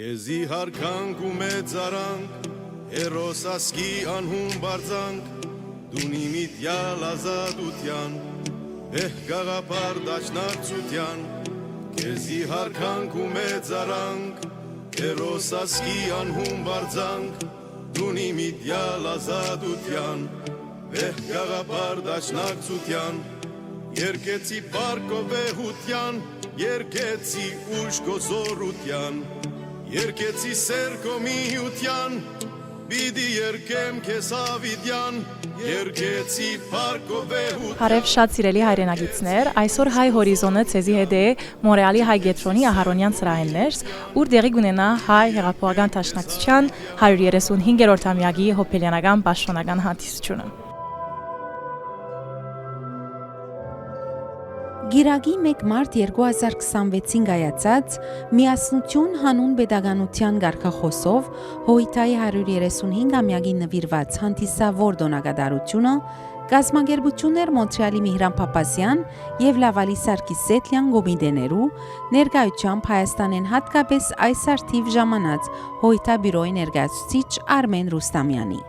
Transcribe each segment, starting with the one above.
Քեզի հարկանք ու մեծարանք, հերոս ասկի անհուն բարձանք, դունի միտյալ ազատության, գաղապար դաշնակցության, քեզի հարկանք ու մեծարանք, հերոս ասկի անհուն բարձանք, դունի միտյալ ազատության, գաղապար դաշնակցության, երկեցի պարկով վեհության, երկեցի ուժ գոզորության, երկեցի սեր կոմիության, բիդի երկեմ քեզ ավիդյան, երկեցի պարկով վեհության։ Հարև շատ սիրելի հայրենագիտներ, այսօր Հայ Հորիզոնը ցեզի հետ է Մոնրեալի Հայ Գետրոնի Ահարոնյան սրահներս, ուր դեղի կունենա Հայ հեղափոխական դաշնակցության 135-րդ ամյակի հոբելյանական պաշտոնական հանդիսությունը։ Գիրագի 1 մարտ 2026-ին կայացած «Միասնություն հանուն պետականության» կարգախոսով Հոյթայի 135-ամյակի նվիրված հանդիսավոր տոնակատարությունը կազմակերպություններ Մոնտրեալի Միհրան Փափազյան և Լավալի Սարգսյան կոմիտեներու ներկայությամբ Հայաստանեն հատկապես այս արդիվ ժամանած Հոյթա բյուրոյի ներկայացուցիչ Արմեն Ռուստամյանի։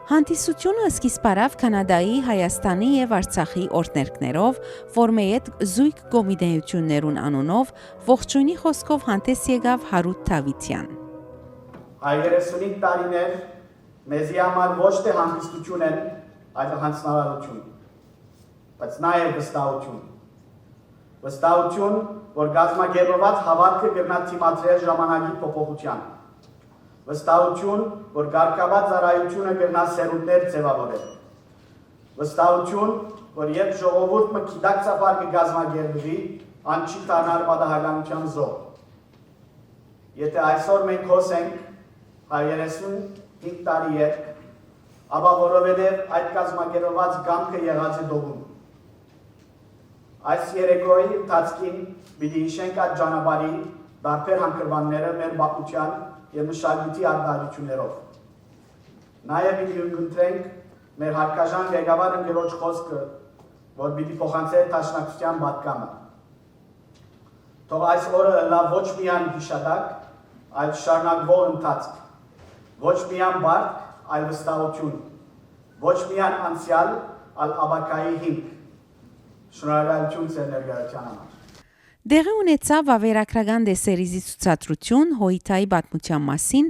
Հանդիսությունը սկիզբարավ Կանադայի, Հայաստանի և Արցախի օրդներկներով, որ մեյետ զույգ կոմիտեություններուն անունով ողջույնի խոսքով հանդես եկավ Հարութ Դավիթյան։ 35 տարիներ մեզի համար ոչ թե հանգստություն են, այլ հանձնարարություն, բայց նաև վստահություն։ Վստահություն, որ կազմակերպված հավատքը կգնա դիմադրել ժամանակի փոփոխության։ Վստահություն, որ կարգավաճ ծառայությունը կգնա սերունդներ ձևավորել։ Վստահություն, որ երբ ժողովուրդը գիտակցաբար կգազմագերբվի, ան չի դառնալ պատահականության զոհ։ Եթե այսօր մենք հոսենք 35 տարի երկ, ապա որովհետև այդ կազմակերպված կամքը եղած է դողում։ Այս երեկոյի ընթացքին պիտի հիշենք այդ ճանապարհի տարբեր հանգրվանները մեր բախության և մշակույթի արտահայտություններով։ Նաև պիտի ընտրենք մեր հարկաժան ղեկավար ընկերոջ խոսքը, որ պիտի փոխանցել դաշնակցության պատգամը։ Թող այս օրը լա ոչ միայն հիշատակ, այլ շարունակվող ընթացք, ոչ միայն բարդ, այլ վստահություն, ոչ միայն անցյալ, այլ ապագայի հիմք։ Շնորհակալություն ձեր ներկայության համար։ Դեղի ունեցավ ավերակրական դեսերիզի ցուցադրություն Հոյթայի պատմության մասին,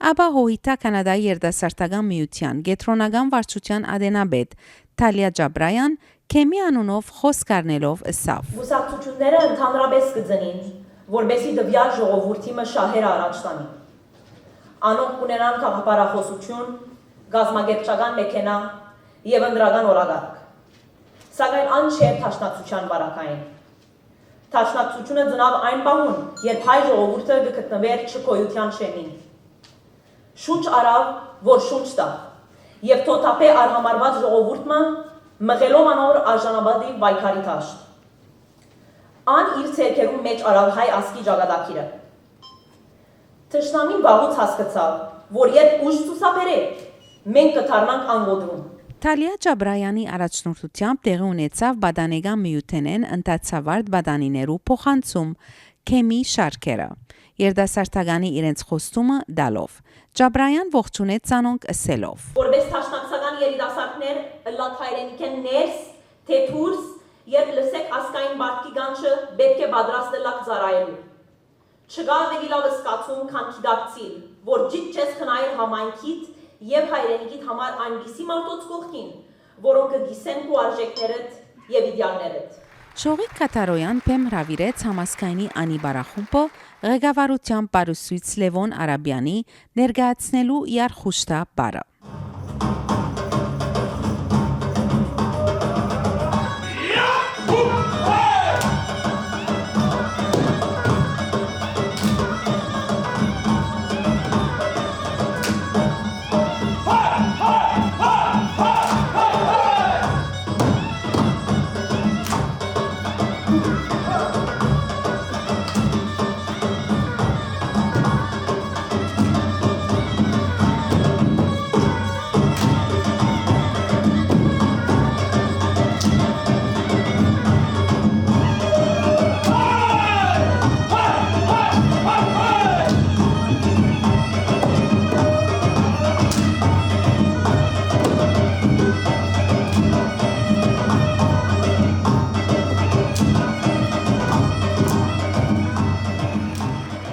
ապա Հոյթա Կանադայի երիտասարդական միության գետրոնական վարչության ադենաբեդ Թալիա Ջաբրայան քեմի անունով խոսք առնելով ըսավ. Կուսակցությունները ընդհանրապես կձնին, որբեսի դվյալ ժողովրդի մը շահերը առաջ տանի։ Անոնք կունենան քաղաքապարախոսություն, գազագերբչական մեքենա եւ ընդրական օրագարկ։ Սակայն ան չէ դաշնակցության բարակային։ Դաշնակցությունը ծնավ այն պահուն, երբ հայ ժողովուրդը կգտնվեր չկոյության շեմին։ Շունչ արավ, որ շունչ տա, եւ թոթափե արհամարված ժողովուրդը մղելով անոր արժանապատի վայքարի դաշտ։ Ան իր ցերկերու մեջ արավ հայ ասկի ճակատագիրը։ Թշնամին վաղուց հասկացավ, որ երբ ուժ ցուսաբերե, մենք կդառնանք անգոդրում։ Թալիա Ջաբրայանի առաջնորդությամբ տեղի ունեցավ Բադանեգան միութենեն ընդացավարդ բադանիներու փոխանցում քեմի շարքերը, երդասարտականի իրենց խոստումը դալով։ Ջաբրայան ողջունեց ցանոնք ըսելով. Որպես դաշնակցական երիտասարդներ լատ հայրենիքեն ներս, թե դուրս, երբ լսեք ասկային բարդքի գանչը պետք է պատրաստելակ ծառայելու։ Չկա ավելի լավ զգացում, քան գիտակցիլ, որ ջիտ չես խնայել համայնքիդ եւ հայրենիքիդ համար այնպիսի մարդոց կողքին, որոնք կգիսեն քո արժեքներդ եւ իդեալներդ։ Շողիկ Կատարոյան փեմ հրավիրեց համասկայնի անի բարախումբը ղեկավարությամբ Պարուսույց Լևոն Արաբյանի ներկայացնելու իր խուշտա բարը։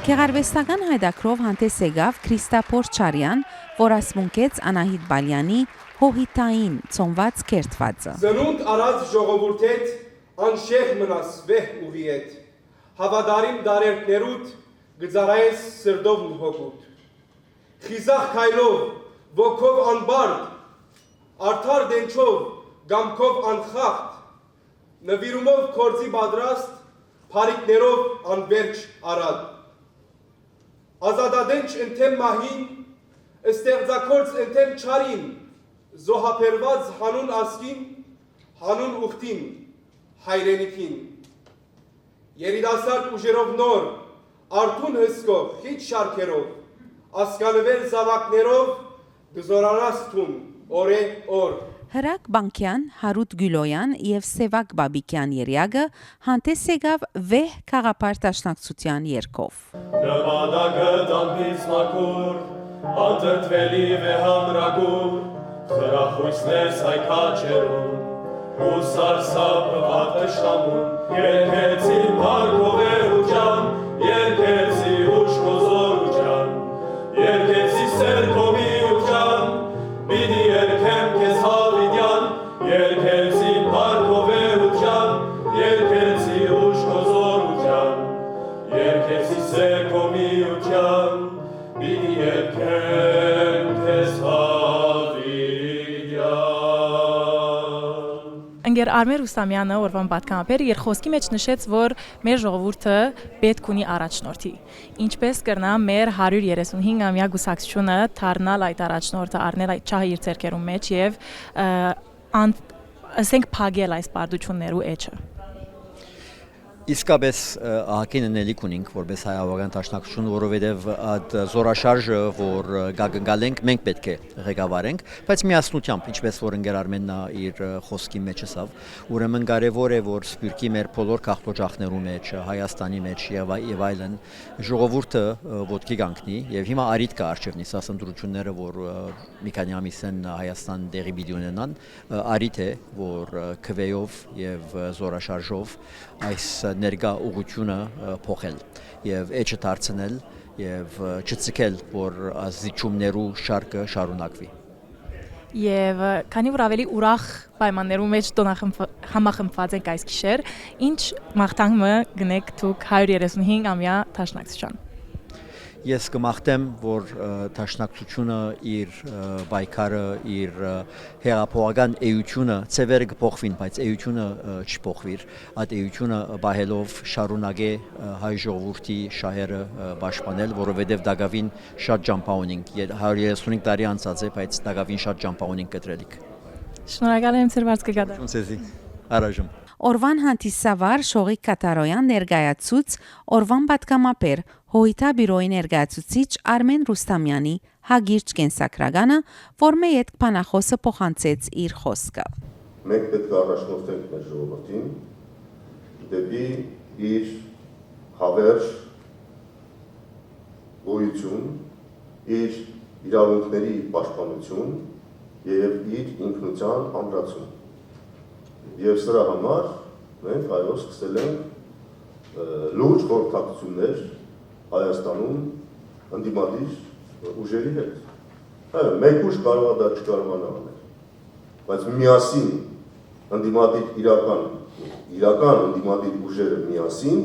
Գեղարվեստական հայդակրով հանդես եկավ Քրիստափոր Չարյան, որ ասմունքեց Անահիտ Բալյանի հոհիտային ծոնված կերտվածը։ Զնունդ արած ժողովուրդ անշեղ մնաս վեհ ուղի հետ, հավադարիմ դարերքներուտ գծարայես սրդով հոգուտ։ Խիզախ քայլով, ոգով անբարդ, արդար դենչով, գամքով անխախտ, նվիրումով կործի բադրաստ, փարիկներով անվերջ արad։ Ազադադենչ ընթեմ մահին, ստեղծակորց ընթեմ չարին, զոհապերված հանուն ասկին, հանուն ուխտին, հայրենիքին։ Երիտասարդ ուժերով նոր, արթուն հսկով, խիտ շարքերով, ասկանվեր զավակներով, գզորանաս թուն, օրե օր։ Հրակ Բանկյան, Հարութ Գյուլոյան եւ Սևակ Բաբիկյան երյագը հանդես եկավ վեհ խաղապար դաշնակցության երգով։ Նպատակը դամբից մաքուր, անտրտվելի վեհամրագուր, խրախույսներս հայքաչերուն, ու սարսափված տշնամուն, երկեցին բարգովերուջան, երկեցի ուշկոզորուջան, երկեցի սերկոմիուջան, բիդի երկեմ կեզ հավիդյան, երկեցի բարգովերուջան, երկեցի ուշկոզորուջան, երկեցի սերկոմիուջան, բիդի երկեմ կեզ հավիդյան։ Ընկեր Արմեն Ռուստամյանը օրվան պատգամաբեր իր խոսքի մեջ նշեց, որ մեր ժողովուրդը պետք ունի առաջնորդի։ Ինչպես կրնա մեր 135-ամյա գուսակցությունը դառնալ այդ առաջնորդը, առնել այդ չահը իր ձեռքերում մեջ եւ ասենք փագել այս բարդություններու էջը։ Իսկապես ահագին նելիք ունենք որպես հայավական դաշնակցություն, որովհետև այդ զորաշարժը, որ գալենք, մենք պետք է ղեկավարենք, բայց միասնությամբ, ինչպես որ ընկեր Արմենն իր խոսքի մեջ ասավ, ուրեմն կարևոր է, որ Սփյուռքի մեր բոլոր քաղաքոջախներու մեջ, Հայաստանի մեջ եւ այլն ժողովուրդը ոտքի կանգնի եւ հիմա արիտ կա արժևնի սասնդրությունները, որ մի քանի ամիս են Հայաստան դեղի պիտի ունենան, արիտ է, որ քվեով եւ զորաշարժով այս ներկա ուղղությունը փոխել եւ էջը դարձնել եւ չցկել, որ զիջումներու շարքը շարունակվի։ Եվ քանի որ ավելի ուրախ պայմաններու մեջ համախմբված ենք այս գիշեր, ինչ մաղթանք գնեք դուք 135-ամյա դաշնակցության։ Ես կմաղթեմ, որ դաշնակցությունը իր պայքարը, իր հեղափոխական էությունը ծևերը կփոխվին, բայց էությունը չփոխվի, այդ էությունը բահելով շարունակե հայ ժողովրդի շահերը պաշտպանել, որովհետև դակավին շատ ճամփա ունենք, 135 տարի անցած է, բայց դակավին շատ ճամփա ունենք կտրելիք։ Շնորհակալ եմ ձեր վարձքը գադա։ Ցեզի առայժմ Օրվան հանդիսավար Շողիկ Կատարոյան ներկայացուց Օրվան պատգամաբեր Հոհիտա բյուրոյի ներկայացուցիչ Արմեն Ռուստամյանի հագիրճ կենսակրագանը, որ մեծ բանախոսը փոխանցեց իր խոսքը։ Մենք պետք է առաջնորդենք մեր ժողովրդին դեպի իր հավերժ գոյություն, իր իրավունքների պաշտպանություն եւ իր ինքնության ամրացում։ Եվ սրա համար մենք այո սկսել ենք լուրջ խորհրդակցություններ Հայաստանում ընդդիմադիր ուժերի հետ։ Այո, մեկ ուժ կարող է դա չկարողանա անել, բայց միասին ընդդիմադիր իրական ընդդիմադիր ուժերը միասին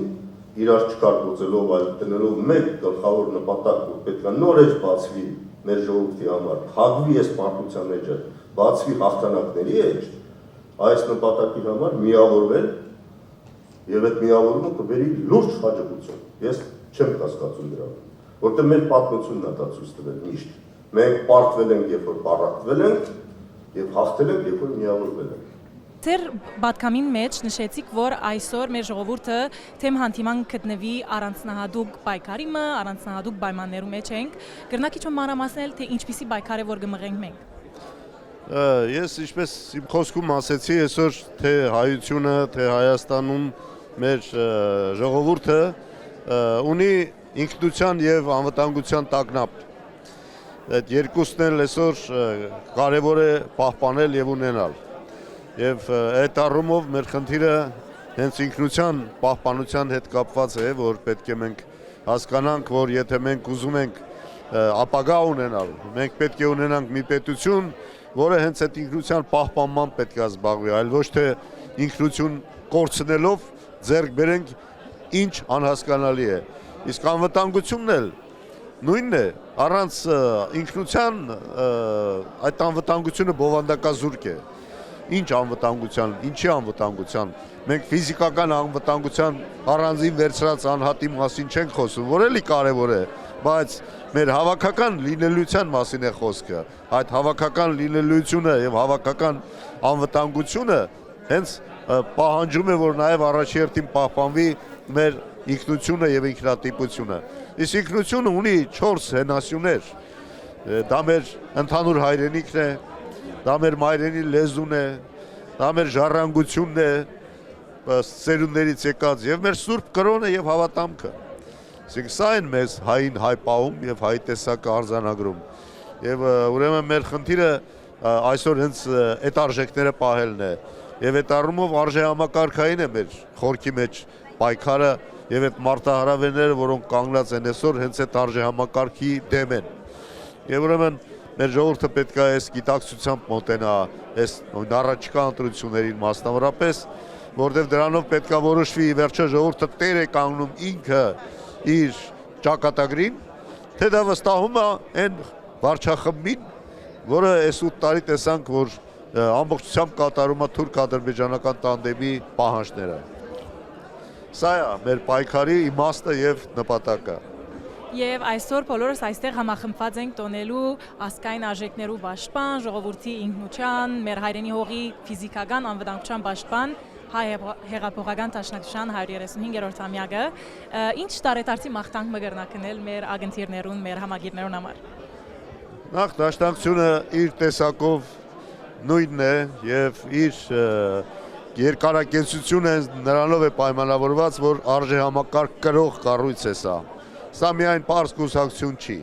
իրար չկարգոծելով, այլ տնելով մեկ գլխավոր նպատակ, որ պետք է նոր էջ բացվի մեր ժողովրդի համար, փակվի այս պարտության էջը, բացվի հաղթանակների էջ, այս նպատակի համար միավորվել եւ այդ միավորումը կբերի լուրջ հաջողություն։ Ես չեմ կասկածում դրան, որտեղ մեր պատմությունն է դա ցույց տվել միշտ։ Մենք պարտվել ենք, երբ որ պարտվել ենք, եւ հաղթել ենք, երբ որ միավորվել ենք։ Ձեր պատգամին մեջ նշեցիք, որ այսօր մեր ժողովուրդը թեմ հանդիման գտնվի առանձնահատուկ պայքարի, առանձնահատուկ պայմաններու մեջ ենք։ Կրնակիչ մանրամասնել, թե ինչպիսի պայքար է, որ կմղենք մենք։ Ես ինչպես իմ խոսքում ասեցի, այսօր թե հայությունը, թե Հայաստանում մեր ժողովուրդը ունի ինքնության եւ անվտանգության տագնապ։ Այդ երկուսն էլ այսօր կարևոր է պահպանել եւ ունենալ։ Եվ այդ առումով մեր խնդիրը հենց ինքնության պահպանության հետ կապված է, որ պետք է մենք հասկանանք, որ եթե մենք ուզում ենք ապագա ունենալ, մենք պետք է ունենանք մի պետություն, որը հենց այդ ինքնության պահպանման պետք է զբաղվի, այլ ոչ թե ինքնություն կորցնելով ձեռք բերենք ինչ անհասկանալի է։ Իսկ անվտանգությունն էլ նույնն է, առանց ինքնության այդ անվտանգությունը բովանդակազուրկ է։ Ինչ անվտանգության, ինչի անվտանգության։ Մենք ֆիզիկական անվտանգության առանձին վերցրած անհատի մասին չենք խոսում, որ էլի կարևոր է, բայց մեր հավաքական լինելիության մասին է խոսքը։ Այդ հավաքական լինելիությունը եւ հավաքական անվտանգությունը հենց պահանջում է, որ նաեւ առաջերտին պահպանվի մեր ինքնությունը եւ ինքնատիպությունը։ Իսկ ինքնությունը ունի 4 հենասյուներ։ Դա մեր ընդհանուր հայրենիքն է, դա մեր մայրենի լեզուն է, դա մեր ժառանգությունն է, ծերունդներից եկած եւ մեր սուրբ կրոնը եւ հավատամքը։ Իսկ սա են մեզ հային հայ պահում եւ հայ տեսակը արձանագրում։ Եվ ուրեմն մեր խնդիրը այսօր հենց այդ արժեքները պահելն է։ Եվ այդ առումով արժե համակարգային է մեր խորքի մեջ պայքարը եւ այդ մարտահրավերները, որոնք կանգնած են այսօր, հենց այդ արժե համակարգի դեմ են։ Եվ ուրեմն մեր ժողովուրդը պետք է այս գիտակցությամբ մոտենա այս առաջիկա ընտրություններին մասնավորապես, որտեղ դրանով պետք է որոշվի վերջը ժողովուրդը տեր է կանգնում ինքը իր ճակատագրին, թե դա վստահում է այն վարչախմբին, որը այս 8 տարի տեսանք, որ ամբողջությամբ կատարում է թուրք-ադրբեջանական տանդեմի պահանջները։ Սա է մեր պայքարի իմաստը եւ նպատակը։ Եվ այսօր բոլորս այստեղ համախմբված ենք տոնելու ազգային արժեքներու պաշտպան, ժողովրդի ինքնության, մեր հայրենի հողի ֆիզիկական անվտանգության պաշտպան հայ հեղափոխական դաշնակցության 135-րդ ամյակը։ Ինչ տարեդարձի մաղթանք մգրնակնել մեր ագընթիրներուն, մեր համագիրներուն համար։ Նախ դաշնակցությունը իր տեսակով նույնն է եւ իր երկարակեցությունը նրանով է պայմանավորված, որ արժե համակարգ կրող կառույց է սա։ Սա միայն պարզ կուսակցություն չի։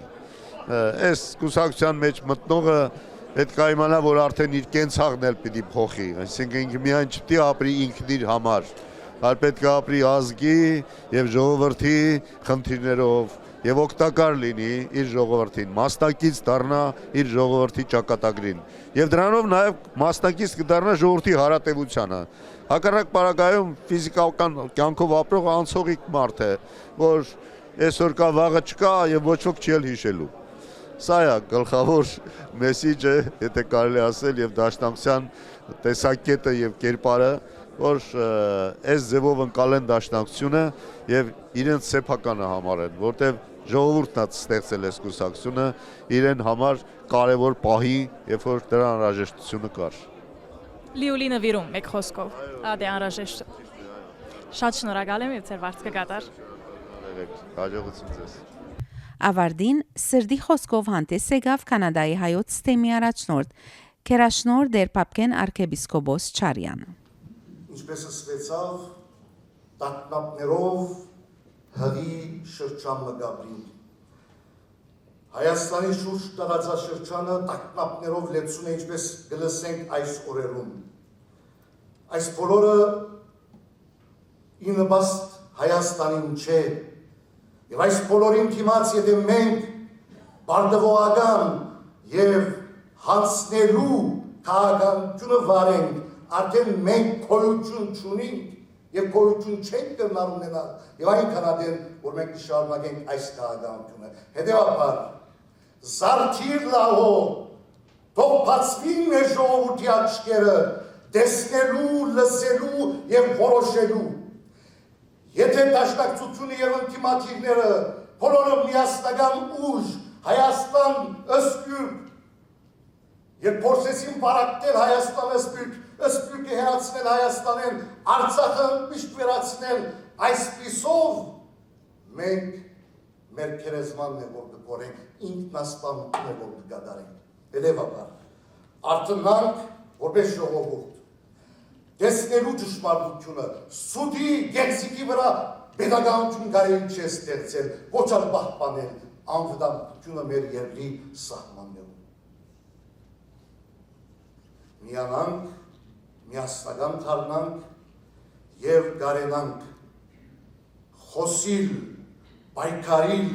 Այս կուսակցության մեջ մտնողը պետք է իմանա, որ արդեն իր կենցաղն էլ պիտի փոխի, այսինքն ինքը միայն չպիտի ապրի ինքն իր համար, այլ պետք է ապրի ազգի եւ ժողովրդի խնդիրներով եւ օգտակար լինի իր ժողովրդին, մասնակից դառնա իր ժողովրդի ճակատագրին։ Եվ դրանով նաեւ մասնակից կդառնա ժողովրդի հարատեվությանը։ Հակառակ պարագայում ֆիզիկական կյանքով ապրող անցողիկ մարդ է, որ այսօր կա վաղը չկա եւ ոչ ոք չի էլ հիշելու։ Սա է գլխավոր մեսիջը, եթե կարելի ասել, եւ դաշնակցության տեսակետը եւ կերպարը, որ այս ձևով ընկալեն դաշնակցությունը եւ իրենց սեփականը համարեն, որտեւ ժողովուրդն է ստեղծել այս կուսակցությունը իրեն համար կարևոր պահի, երբ որ դրա անհրաժեշտությունը կար։ Լիուլի նվիրում մեկ խոսքով, ադե անհրաժեշտ։ Շատ շնորհակալ եմ եւ ձեր վարձքը կատար։ Հաջողություն ձեզ։ Ավարտին սրդի խոսքով հանդես եկավ Կանադայի հայոց ստեմի առաջնորդ Քերաշնոր Դերպապկեն arczepiskopos Չարյանը։ Ինչպես ասվեցավ, տակնապներով հղի շրջամգաբրին։ Հայաստանի շուրջ տարածաշրջանը տակնապներով լեցուն է, ինչպես գլսենք այս օրերում։ Այս բոլորը ինպաստ Հայաստանին չէ, եւ այս բոլորին դիմաց եթե մենք բարդավողական եւ հանցնելու քաղաքականությունը վարենք, արդեն մենք քոյություն չունենք եւ քոյություն չենք կրնալ ունենալ եւ այնքան ադեն որ մենք շարունակենք այս քաղաքականությունը։ Հետեւաբար զարթիր լավո թող բացվին մեր ժողովրդի աչքերը տեսնելու, լսելու եւ որոշելու։ Եթե դաշնակցությունը եւ ինտիմատիվները բոլորը միասնական ուժ Հայաստան ըսպյուրք եւ փորձեցին բարակտել Հայաստանը ըսպյուրքը հերացնել Հայաստանեն, Արցախը միշտ վերացնել, այսպիսով մենք մեր քերեզմանն է որ կգորենք, ինքնասպանություն է որ կկատարենք։ Հետևաբար արթնանք որպես ժողովուրդ տեսնելու ճշմարտությունը, սուտի գեղձիկի վրա պետականություն կարելի չէ ստեղծել, ոչ էլ պահպանել անվտանգությունը մեր երկրի սահմաններում։ Միանանք, միասնական դառնանք եւ գարենանք խոսիլ պայքարիլ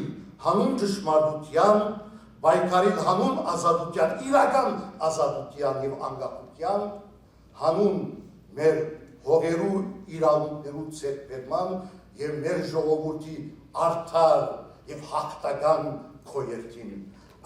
հանուն ճշմարտության, պայքարիլ հանուն ազատության, իրական ազատության եւ անկախության, հանուն մեր հողերու իրավունքներու ցերպերման եւ մեր ժողովրդի արդար եւ հաղթական քոյերքին։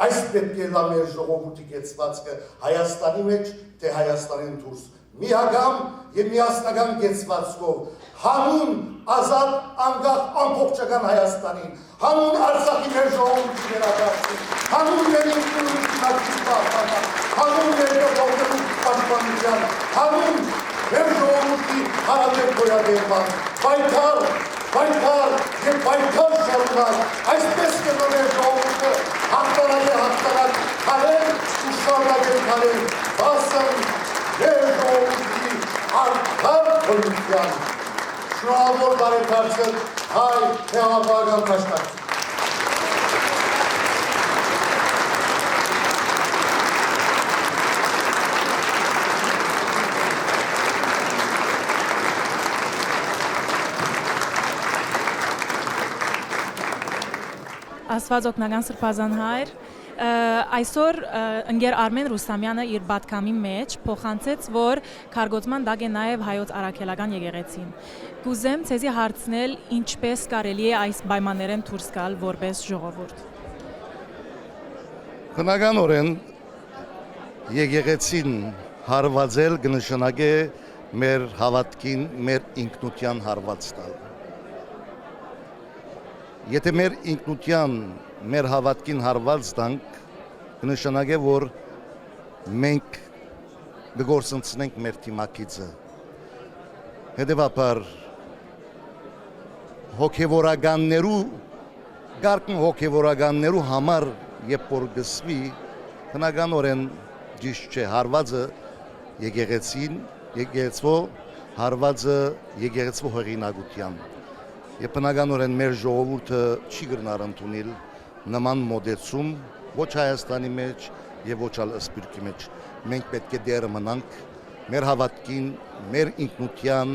Այս պետք է լա մեր ժողովրդի կեցվածքը Հայաստանի մեջ, թե Հայաստանին դուրս։ Միագամ եւ միասնական կեցվածքով հանուն ազատ անկախ ամբողջական Հայաստանին, հանուն Արցախի մեր ժողովրդի վերադարձին, հանուն մեր ինքնուրույնության պահպանման, հանուն մեր ժողովրդի պաշտպանության, հանուն մեր ժողովրդի հարաբեր գոյատևման, պայքար եւ պայքար շարունակ, այսպես կնո մեր ժողովուրդը հաղթանակ քարել ու շարունակել քարել, բասն մեր ժողովրդի արդար գոյության, շնորհավոր բարեկարգել հայ հեղափոխական դաշնակցություն։ Աստված օգնական սրբազան հայր, այսօր ընկեր Արմեն Ռուստամյանը իր պատկամի մեջ փոխանցեց, որ քարգոծման դակ է նաև հայոց առաքելական եկեղեցին։ Կուզեմ ցեզի հարցնել, ինչպես կարելի է այս պայմաններեն դուրս գալ որպես ժողովուրդ։ Բնականորեն եկեղեցին հարվածել կնշանակե մեր հավատքին, մեր ինքնության հարված տալ։ Եթե մեր ինքնության, մեր հավատքին հարված տանք, կնշանակե, որ մենք կգործընծնենք մեր թիմակիցը։ Հետևաբար հոգևորականներու, գարկն հոգևորականներու համար երբ որ գսվի, բնականորեն ճիշտ չէ, հարվածը եկեղեցին, եկեղեցվո, հարվածը եկեղեցվո հեղինակության։ Եվ բնականորեն մեր ժողովուրդը չի գրնար ընդունել նման մոդեցում ոչ Հայաստանի մեջ եւ ոչ ալ Սփյուռքի մեջ։ Մենք պետք է դերը մնանք մեր հավատքին, մեր ինքնության,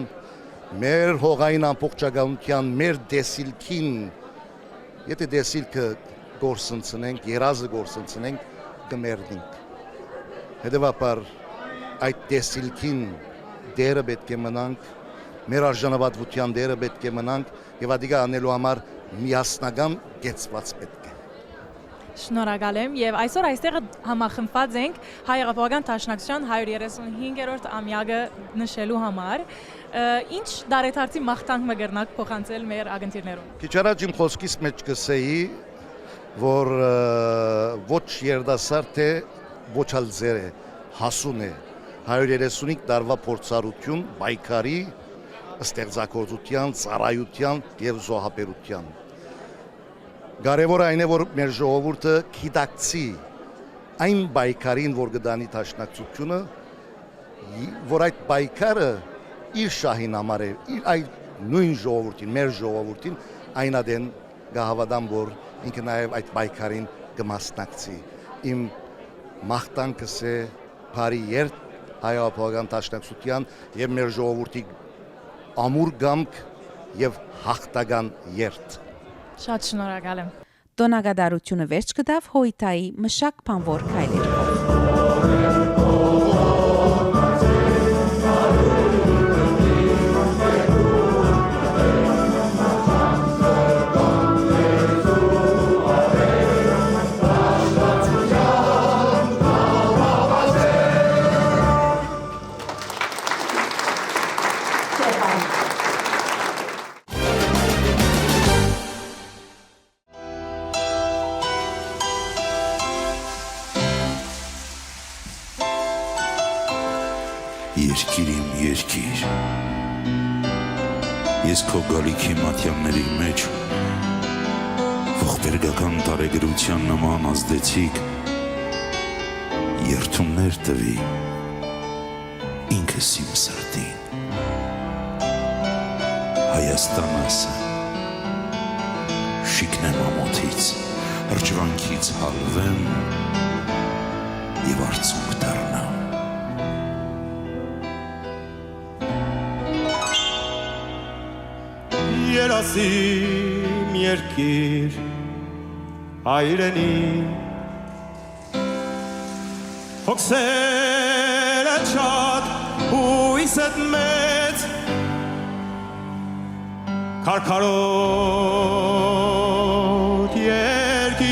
մեր հողային ամբողջականության, մեր դեսիլքին։ Եթե դեսիլքը գործընծնենք, երազը գործընծնենք, կմերնենք։ Հետևաբար այդ դեսիլքին դերը պետք է մնանք, մեր արժանապատվության դերը պետք է մնանք եւ ադիգա անելու համար միասնական կեցված պետք է։ Շնորհակալ եմ եւ այսօր այստեղ համախմբված ենք հայ հեղափոխական դաշնակցության 135-րդ ամյակը նշելու համար։ Ինչ դարեթարցի մաղթանք մգրնակ փոխանցել մեր ագընթիրներուն։ Քիչ առաջ իմ խոսքից մեջ կսեի, որ ոչ երդասարդ է, ոչ ալ ձեր է, հասուն է 135 տարվա փորձառություն, պայքարի, ստեղծագործության, ծառայության եւ զոհաբերության։ Կարևորը այն է, որ մեր ժողովուրդը գիտակցի այն պայքարին, որ կդանի դաշնակցությունը, որ այդ պայքարը իր շահին համար է, այդ նույն ժողովրդին, մեր ժողովրդին այնադեն կհավատամ, որ ինքը նաեւ այդ պայքարին կմասնակցի։ Իմ մաղթանքս է բարի երթ հայ հեղափոխական դաշնակցության եւ մեր ժողովրդի ամուր գամք եւ հաղթական երթ։ Շատ շնորհակալ եմ։ Տոնագադարությունը վերջ կդավ Հոյթայի մշակ բանվոր քայլերով։ Երկիր իմ երկիր, ես քո գալիքի մատյանների մեջ ողբերգական տարեգրության նման ազդեցիկ երթումներ տվի ինքս իմ սրտին Հայաստան ասա շիկնեմ ամոթից հրճվանքից հալվեմ և արցունք դառնամ Երասիմ երկիր հայրենի հոգսերը չատ հույսդ մեծ քարքարոտ երկիր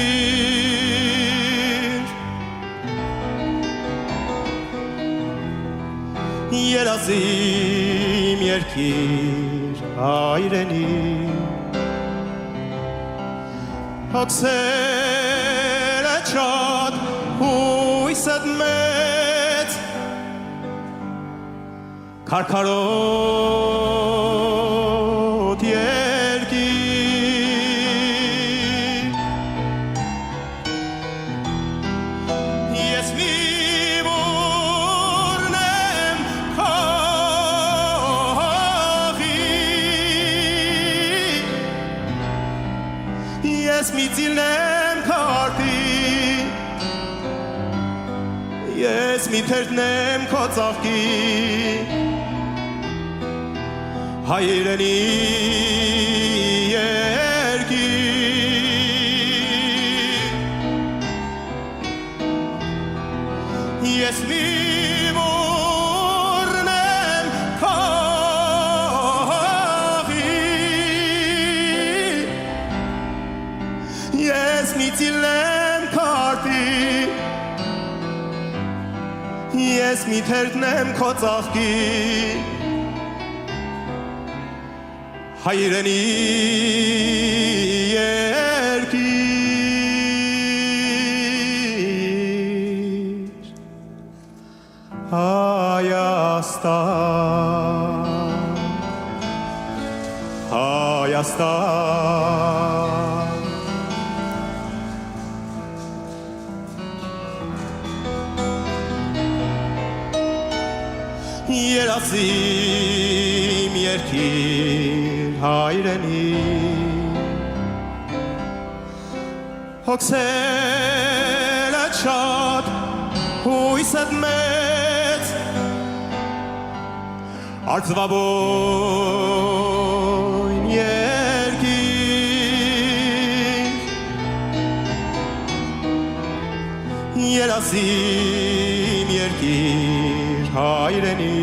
երազիմ երկիր հայրենի հոգսերը չատ հույսդ մեծ քարքարոտ երկիր ես մի բուրնեմ քողի ես մի ծիլնեմ քարտի ես մի թերտնեմ քո ծաղկի հայրենի երկիր ես մի բուրնեմ քողի ես մի ծիլնեմ քարտի ես մի թերտնեմ քո ծաղկի հայրենի երկիր Հայաստան Հայաստան երազիմ երկիր հայրենի հոգսերը չատ հույսդ մեծ արձվաբույն երկիր երազիմ երկիր հայրենի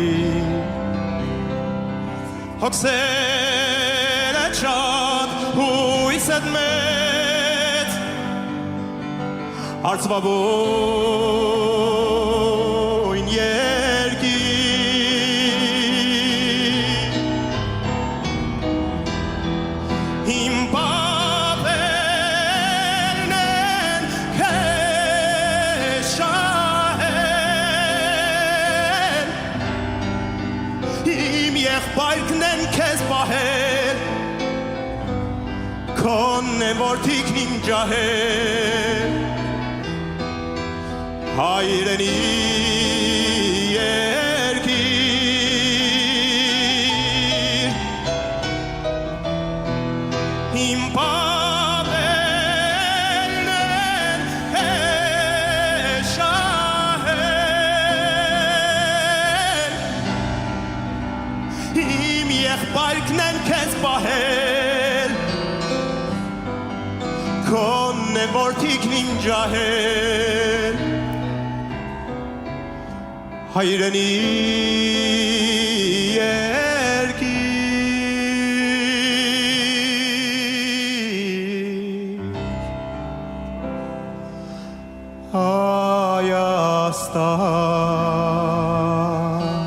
հոգսերը չատ հույսդ մեծ արձվաբույն երկիր իմ պապերն են քեզ շահել իմ եղբայրքն են քեզ պահել քոնն են որդիքն իմ ջահել հայրենի երկիր իմ պապերն են քեզ շահել իմ եղբայրքն են քեզ պահել քոնն են որդիքն իմ ջահել հայրենի երկիր Հայաստան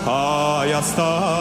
Հայաստան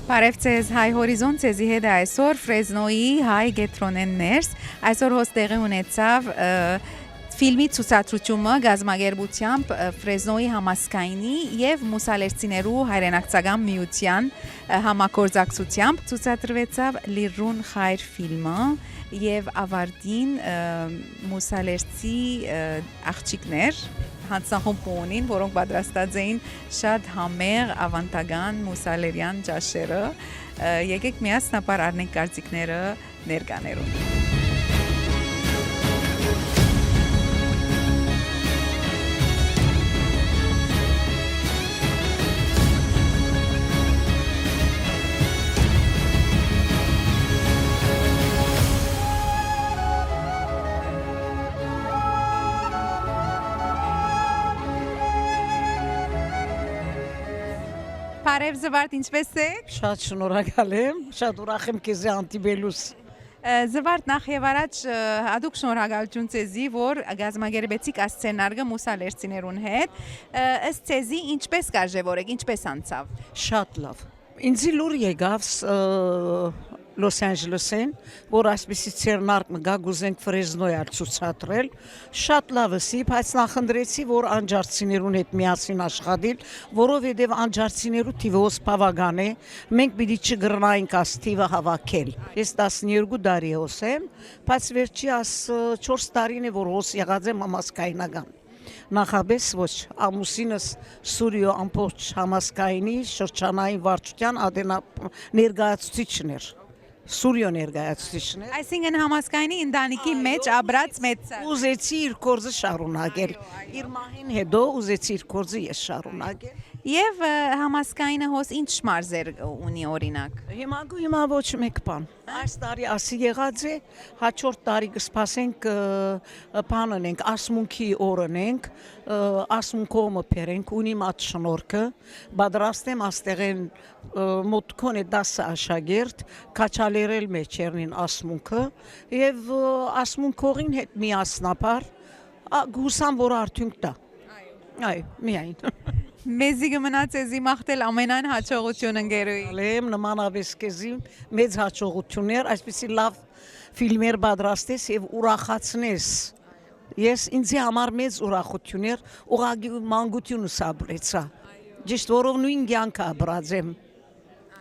Բարև ձեզ հայ հորիզոն ցեզի հետ այսօր Ֆրեզնոյի հայ գետրոնեններս այսօր հոստեղի ունեցավ ֆիլմի ցուցադրությունը գազագերբությամբ Ֆրեզնոյի համասկայնի եւ մուսալերցիներու հայրենակցական միության համագործակցությամբ ցուցադրվեցավ Լիրուն Խայր ֆիլմը եւ ավարտին մուսալերցի աղջիկներ հանցախումբ ունին, որոնք պատրաստած էին շատ համեղ ավանտագան մուսալերյան ճաշերը եկեք միասնապար առնենք կարծիքները ներկաներուն Բարև Զվարթ, ինչպես եք։ Շատ շնորհակալ եմ, շատ ուրախ եմ քեզի անտիբելուս։ Զվարթ, նախ եւ առաջ հատուկ շնորհակալություն ցեզի, որ գազագերբեցիք ասցենարգը մուսալերցիներուն հետ։ Ըստ ցեզի ինչպես կարժևորեք, ինչպես անցավ։ Շատ լավ։ Ինձ լուր եկավ Լոս Անջելեսին, որ այսպեսի ցերնարկ մգա գուզենք Ֆրեզնոյալ ցուցադրել, շատ լավ էսի, բայց նախընտրեցի, որ անջարցիներուն հետ միասին աշխատել, որովհետև անջարցիներու թիվոս բավական է, մենք պիտի չգռնայինք աս թիվը հավաքել։ Ես 12 տարի հոսեմ, բայց վերջի 4 տարին է, որ հոս եղած եմ համասկայնական։ Նախաբես ոչ, ամուսինս Սուրիո ամբողջ համասկայնի շրջանային վարչության ներկայացուցիչն էր։ Սուրիո ներկայացուցիչն էր։ Այսինքն համասկայնի ընտանիքի մեջ ապրած մեծ։ Ուզեցի իր կորձը շարունակել։ Իր մահին հետո ուզեցի իր կորձը ես շարունակել։ Եվ համասկայնը հոս ինչ մարզեր ունի օրինակ։ Հիմա ոչ մեկ բան։ Այս տարի ասի եղած է, հաջորդ տարի կսպասենք բանն ենք, ասմունքի օրն ենք, ասմունքոմը բերենք, ունի մատ շնորհքը, պատրաստեմ աստեղեն մոտ կոնե 10 աշակերտ, քաչալերել մեջերնին ասմունքը եւ ասմունքողին հետ միասնապար գուսամ որ արդյունք տա։ Այ, միայն։ Մեզի գմնաց էզի մաղթել ամենայն հաջողություն ընկերուի։ Լեմ նմանավես քեզի մեծ հաջողություններ, այսպեսի լավ ֆիլմեր պատրաստես եւ ուրախացնես։ Ես ինձի համար մեծ ուրախություններ, ուղղակի մանկությունս ապրեցա։ Ճիշտ որով նույն կյանքը ապրած եմ։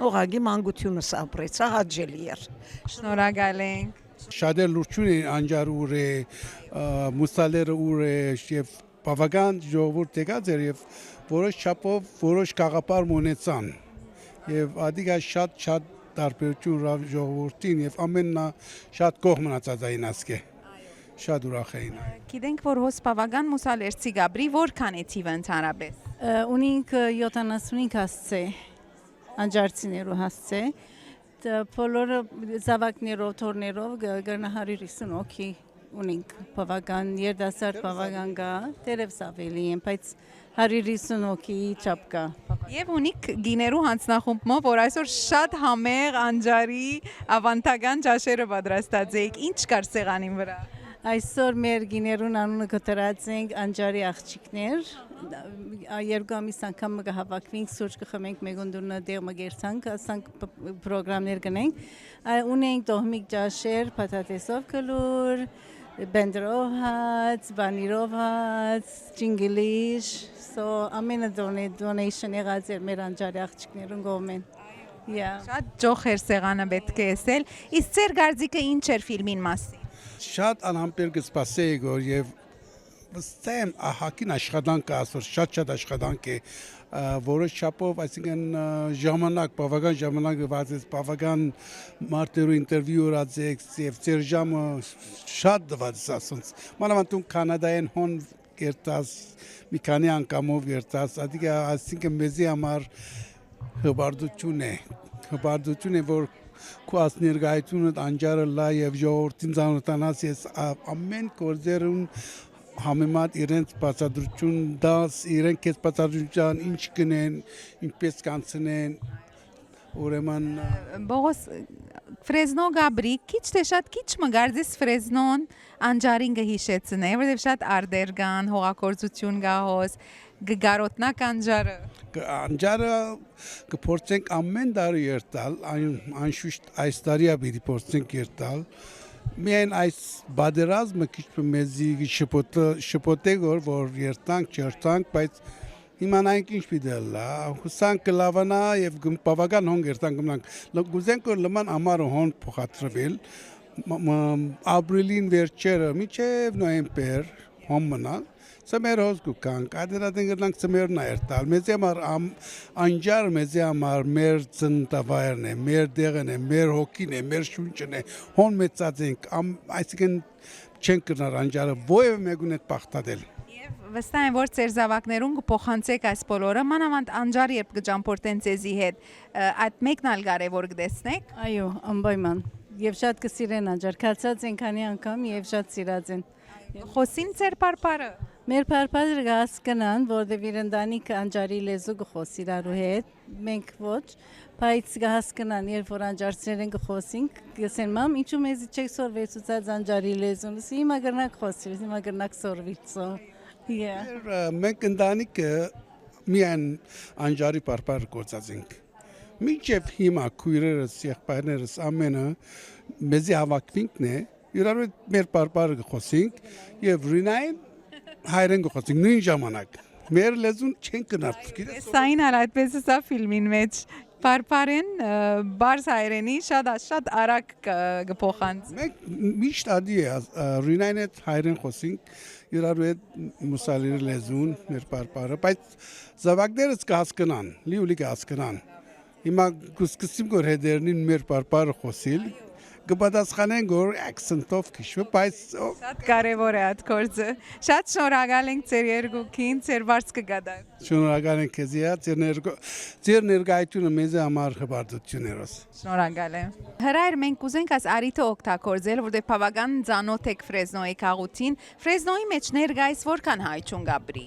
Ուղղակի մանկությունս ապրեցա, հաճելի էր։ Շնորհակալ ենք։ Շատ լուրջ է անջարուր է, մուսալերը ուր է եւ բավական ժողովուրդ եկած էր եւ որոշ չափով որոշ գաղափար ունեցան եւ ադիգա շատ տարբերություն ժողովրդին եւ ամեննա շատ կողմ մնացած այն ասկե շատ ուրախ էին Գիտենք որ հոս բավական մուսալերցի գաբրի որքան է թիվը ընդհանրապես ունինք 75 հասցե անջարցիներու հասցե բոլորը զավակներով թորներով գարնա 150 հոգի ունենք բավական երդասարդ բավական գա դերևս ավելի են բայց 150 հոգի չափ կա եւ ունիք գիներու հանձնախումբը որ այսօր շատ համեղ անջարի ավանտագան ճաշերը պատրաստած եք ինչ կար սեղանին վրա այսօր մեր գիներուն անունը կտրած ենք անջարի աղջիկներ երկու ամիս անգամ կհավաքվենք սուրճ կխմենք մեգոնդունը դեղ մգերցանք ասանք պրոգրամներ գնենք ունենք տոհմիկ ճաշեր փաթաթեսով կլուր բենդրով հաց, բանիրով հաց, ջինգլիշ, ամենը donation եղած էր մեր անջարի աղջիկներուն գոմեն։ Շատ ջոխ էր սեղանը պետք է եսել, իսկ ձեր գարձիկը ինչ էր ֆիլմին մասին։ Շատ անհամբեր կսպասեի գոր եւ վստահ ահակին աշխատանք ասոր շատ աշխատանք է որոշ չափով այսինքն ժամանակ բավական ժամանակ վարձեց բավական մարտերու ինտերվյու ուրացեք եւ ձեր ժամը շատ դված ասոնց մանավանդ կանադայեն հոն երտաս մի քանի անգամով երտաս ադիգա այսինքն մեզի համար հբարդություն է որ քուաս ներգայությունը անջարը լա եւ ժողովրդին ծանոթանաս ես ամեն կորձերուն համեմատ իրենց բացատրություն դաս իրենք ես բացատրության ինչ կնեն ինչպես կանցնեն ուրեմն Բողոս Ֆրեզնո Գաբրի քիչ թե շատ քիչ մգարձես Ֆրեզնոն անջարին գհիշեցնե, որտեղ շատ արդեր կան, հողագործություն կա հոս, գարոտնակ անջարը։ անջարը կփորձենք ամեն տարի երթալ, անշուշտ այս տարի պիտի փորձենք երթալ։ Միայն այս բادرազմը քիչ մեզի շփոթեք որ երթանք, չերթանք, բայց իմանանք ինչ պիտի լա, հուսանք կլավանա եւ բավական հոն երթանք գնանք։ Գուզենք որ լման ամառը հոն փոխադրվել, ապրիլին վերջերը մինչև նոյեմբեր հոն մնալ։ Սմեր հոս գուկանք, ադերատեն գնանք սմերն երթալ։ Մեզի համար անջար մեզի համար մեր ծնտավայրն է, մեր դեղն է, մեր հոգին է, մեր շունչն է։ Հոն մեծած ենք, այսինքն չենք գնար անջարը ովևէ մեկուն հետ բախտadel։ Վստահ եմ որ ծեր զավակներուն կփոխանցեք այս բոլորը, մանավանդ անջար երբ կճամփորդեն ցեզի հետ, այդ մեկն ալ կարևոր կդեսնեք։ Այո, անպայման։ Եվ շատ կսիրեն անջար, քացած են քանի անգամ եւ շատ սիրած են։ Խոսին ծեր պարպարը։ Մեր պարպարը հասկանան, որտեղ իր ընտանիքը անջարի լեզու կխոսի իրարու հետ, մենք ոչ, բայց կհասկանան, երբ որ անջարցերեն կխոսենք, կսեն մամ, ինչու մեզի չեք սորվեցուցած անջարի լեզուն, հիմա գրնակ խոսի, հիմա գրնակ սորվիցո։ Մենք ընտանիքը միայն անջարի պարպարը գործած ենք։ Մինչև հիմա քույրերս, եղբայրներս ամենը մեզի հավաքվինքն է, իրար հետ մեր պարպարը կխոսենք եւ ռինային հայրեն կխոսենք նույն ժամանակ։ Մեր լեզուն չեն կնարդում։ Սային հալ այդպես է ֆիլմին մեջ պարպարեն բարս հայրենի շատ արագ կփոխանց։ Մենք միշտ ադի է ռինային հետ հայրեն խոսենք իրար հետ մուսալիր լեզուն մեր պարպարը, բայց զավակներս կհասկանան, լիուլի կհասկանան։ Հիմա կսկսեմ որ հետերնին մեր պարպարը խոսիլ, կպատասխանեն որ accent-ով քիշվի, բայց շատ կարևոր է այդ գործը։ Շատ շնորհակալ ենք ձեր երկուքին, ձեր բարձ կգադակ։ Շնորհակալ ենք քեզի, ձեր ներկայությունը մեզ համար հպարտություն էր։ Շնորհակալ եմ։ Հրայր մենք կուզենք այս արիթը օգտագործել, որտեղ բավական ծանոթ եք Ֆրեզնոյի քաղաքին։ Ֆրեզնոյի մեջ ներկայիս որքան հայություն գաբրի։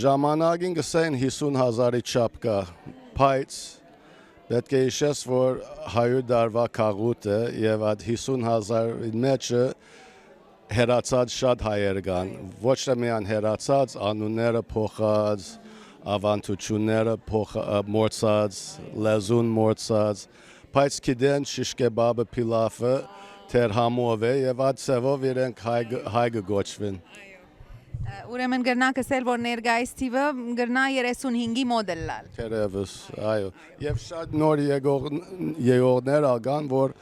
Ժամանակին գսեն 50,000-ի չափ կա, բայց պետք է հիշես, որ 100 տարվա քաղուտ է եւ այդ 50,000-ի մեջը հերացած շատ հայեր կան, ոչ թե միայն հերացած, անունները փոխած, ավանդությունները մորցած, լեզուն մորցած, բայց գիտեն շիշկեբաբը փիլաֆը թերհամով է եւ այդ ծավով իրենք հայ կգոչվեն։ Ուրեմն գրնակ ասել որ ներկայիս թիվը գրնա 35-ի մոդել լալ։ Թերևս, այո։ Եվ շատ նոր եկողներ ալգան, որ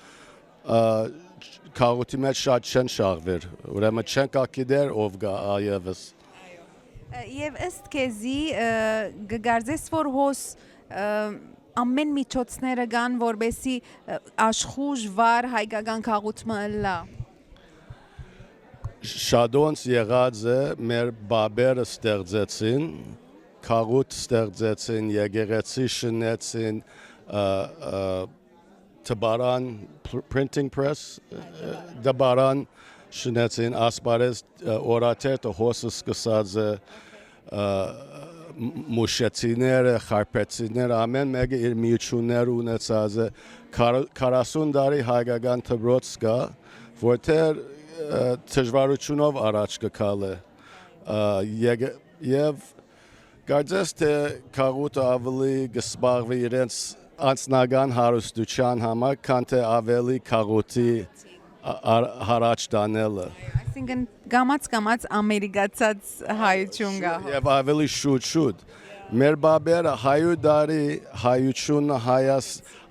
քաղուտի մեջ շատ չեն շաղվեր, ուրեմն չեն կակիդեր ով գա այևս։ Եվ ըստ քեզի գգարձես որ հոս ամեն միջոցները կան որբեսի աշխուժ վար հայկական քաղուտը լա։ Շադոնց եղած է մեր բաբերը ստեղծեցին, քաղուտ ստեղծեցին, եկեղեցի շնեցին, տբարան printing press, դբարան շնեցին, ասպարեզ օրաթերթը հոսը սկսած է, մուշեցիները, խարպեցիները, ամեն մեկը իր միություններ ունեցած է, 40 տարի հայկական դպրոց կա, որտեղ դժվարությունով առաջ կգալ է եւ կարծես թե քաղուտը ավելի կսպառվի իրենց անձնական հարստության համար, քան թե ավելի քաղուտի հարաճ տանելը։ Այսինքն գամած ամերիկացած հայություն կա։ Եվ ավելի շուտ։ Մեր բաբերը 100 տարի հայությունը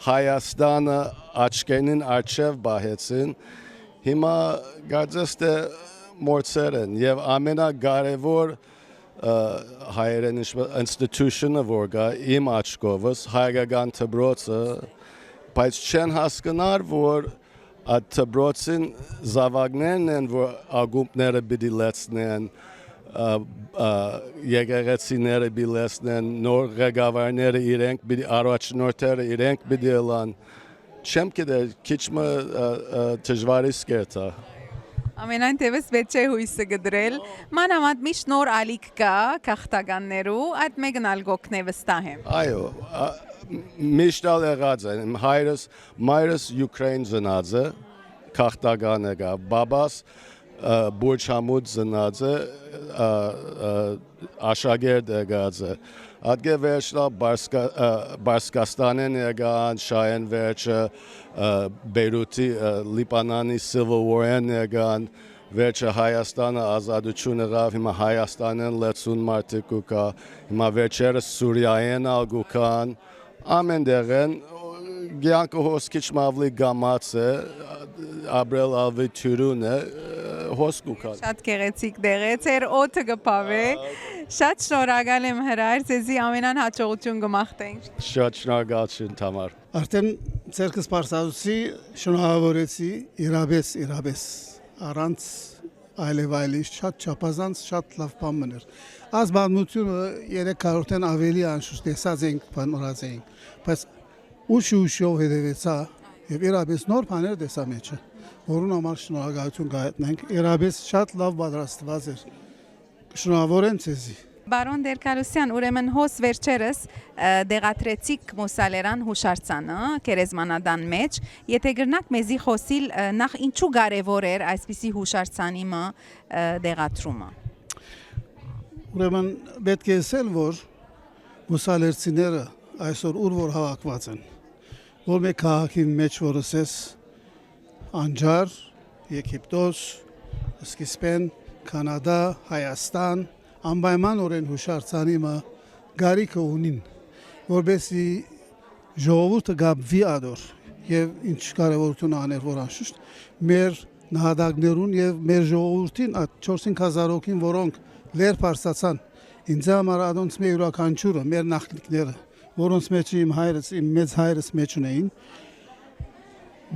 Հայաստանը աչքերին առջև բահեցին։ Հիմա կարծես թե մորցեր են եւ ամենակարևոր հայերեն ինստիտուշնը որ կա իմ աչքովս հայկական դպրոցը, բայց չեն հասկանար որ այդ դպրոցին զավակներն են որ ագումբները պիտի լեցնեն, եկեղեցիները պիտի լեցնեն, նոր ղեկավարները իրենք պիտի առաջնորդները իրենք պիտի լան։ Չեմ գիտեր, քիչ մը դժվարի սկերտա։ Ամենայն տևս պետք է հույսը գդրել, մանավանդ միշտ նոր ալիք կա քաղաքականներու, այդ մեկն ալ գոքն է վստահ եմ։ Այո, միշտալ եղած է, իմ մայրս Ուկրաին ծնած է, քաղաքական եղա, բաբաս Բուրչամուտ ծնած է, աշակերտ եղած է, ատկե վերջնա Բարսկաստանեն եղան, շայեն վերջը Բեյրութի Լիբանանի Civil War-են եղան, վերջը Հայաստանը ազատություն եղավ, հիմա Հայաստանեն լեցուն մարդիկ ու կա, հիմա վերջերս Սուրիայեն ալգուքան, ամեն դեղեն, գյանքը հոսքիչ մավլի գամած է, ապրել ալվի թյուրուն է, հոսք ու կա։ Շատ գեղեցիկ դեղ է, ծեր օդը գպավ է, շատ շնորհակալ եմ հրայր, ձեզի ամենան հաջողություն գմախտենք։ Շատ շնորհակալություն Թամար։ Արդեն ցերկս պարսացի շնորհավորեցի իրաբես առանց այլևայլի շատ չափազանց շատ լավ բան մներ։ Այս բանությունը 300-ն ավելի անշուշտ տեսած ենք, բանորած ենք, բայց ուշ-ուշով հետևեցա եւ իրաբես նոր բաներ տեսա մեջը, որուն համար շնորհակալություն գայտնենք։ Իրաբես շատ լավ պատրաստված էր։ Շնորհավոր եմ ցեզի։ Բարոն Դերկալուսյան, ուրեմն հոս վերջերս դեղատրեցիք Մուսալերան հուշարձանը Կերեզմանադան մեջ, եթե գրնակ մեզի խոսիլ նախ ինչու կարևոր էր այսպիսի հուշարձանի մը դեղատրումը։ Ուրեմն պետք է ասել, որ մուսալերցիները այսօր ուր որ հավաքված են, որ մեկ քաղաքի մեջ որս ես Անջար, Եգիպտոս, սկիզբեն Կանադա, Հայաստան, անպայմանորեն հուշարձանի մը գարիքը ունին, որբեսի ժողովուրդը գաբվի ադոր եւ ինչ կարեւորություն աներ, որ անշուշտ մեր նահատակներուն եւ մեր ժողովրդին 4000 հոգին, որոնք լեր բարձացան, ինձ համար adոնց մեր յուրաքանչյուրը, մեր նախնիկները, որոնց մեջ իմ մեծ հայրս մեջ ունեին,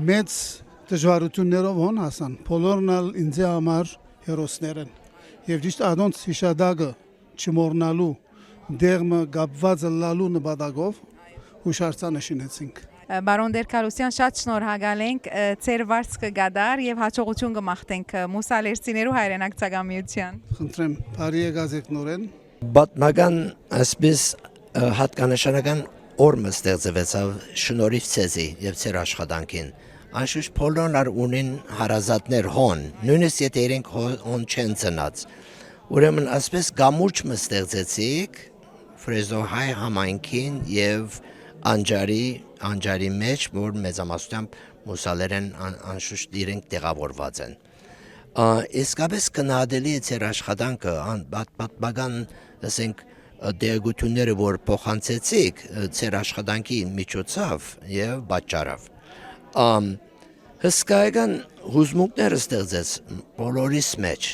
մեծ դժվարություններով հոն հասան, բոլորն էլ ինձ համար հերոսներ են։ Եվ ճիշտ adոնց հիշադակը չմոռնալու, դեղմը գապված լալու նպատակով հուշարձանը շինեցինք։ Բարոն Դերկալուսյան, շատ շնորհակալ ենք, ծեր վարձքը գադար եւ հաջողություն կմաղթենք մուսալերցիներու հայրենակցական միության։ Խնդրեմ, բարի եկած նորեն։ Պատմական այսպես հատկանշանական օրը ստեղծվեցավ շնորհիվ ցեզի եւ ծեր աշխատանքին։ Անշուշտ բոլորն ունեն հարազատներ հոն, նույնիսկ եթե իրենք հոն չեն ծնած։ Ուրեմն այսպես գամուրջ ստեղծեցիք Ֆրեզոհայ համայնքին եւ Անջարի մեջ, որ մեծամասնությամբ մուսալերեն անշուշտ իրենք տեղավորված են։ Իսկապես գնահատելի է ծեր աշխատանքը, պատմական, ասենք, դեղությունները, որ փոխանցեցիք ծեր աշխատանքի միջոցով եւ պատճառով։ Հսկայական հուզմունքներ ստեղծեց բոլորիս մեջ։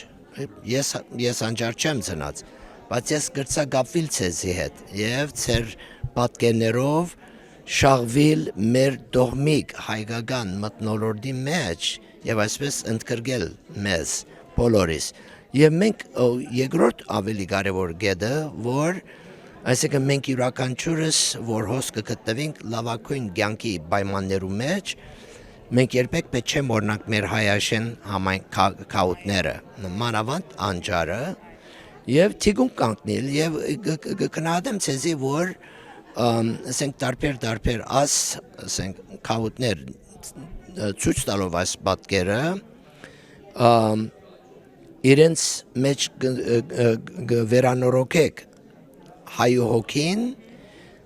Ես անջար չեմ ծնած, բայց ես գրծա գապվիլ ցեզի հետ եւ ծեր պատկերներով շաղվիլ մեր դողմիկ հայկական մթնոլորտի մեջ եւ այսպես ընդգրկել մեզ բոլորիս։ Եվ մենք երկրորդ ավելի կարևոր գեդը, որ այսինքն մենք յուրաքանչյուրս, որ հոսքը գտնվենք լավագույն կյանքի պայմաններու մեջ, մենք երբեք պետք չէ մոռանանք մեր հայաշեն քաղաքները, մանավանդ Անջարը, եւ թիգուն կանգնել եւ գնահատեմ ցեզի, որ ասենք տարբեր ասենք քաղաքներ ցույց տալով այս պատկերը իրենց մեջ վերանորոգեք հայու հոգին,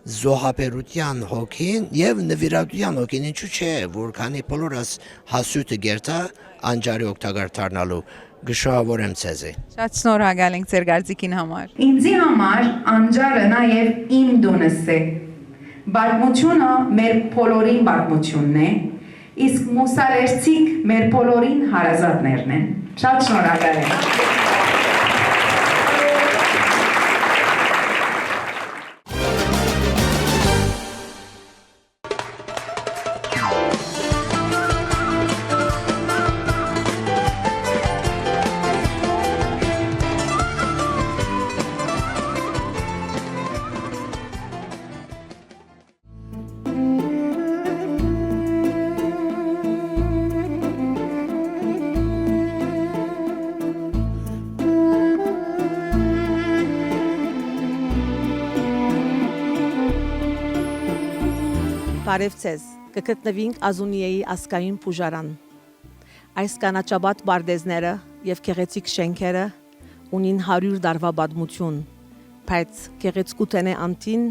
զոհաբերության հոգին եւ նվիրատության հոգին, ինչու՞ չէ, որքանի բոլորս հասույթը գերտա Անջարի օգտակար դառնալու։ Գշահավորեմ ցեզի։ Շատ շնորհակալ ենք ձեր գարցիկին համար։ Ինձի համար Անջարը նաեւ իմ դունս է։ Բարգմությունը մեր բոլորին բարգմությունն է, իսկ մուսալերցիք մեր բոլորին հարազատներն են։ Շատ շնորհակալ եմ։ Բարև ձեզ, կգտնվենք Ազունիեի ասկային բուժարան։ Այս կանաչաբատ բարդեզները եւ գեղեցիկ շենքերը ունին 100 տարվա պատմություն, բայց գեղեցկութենե անտին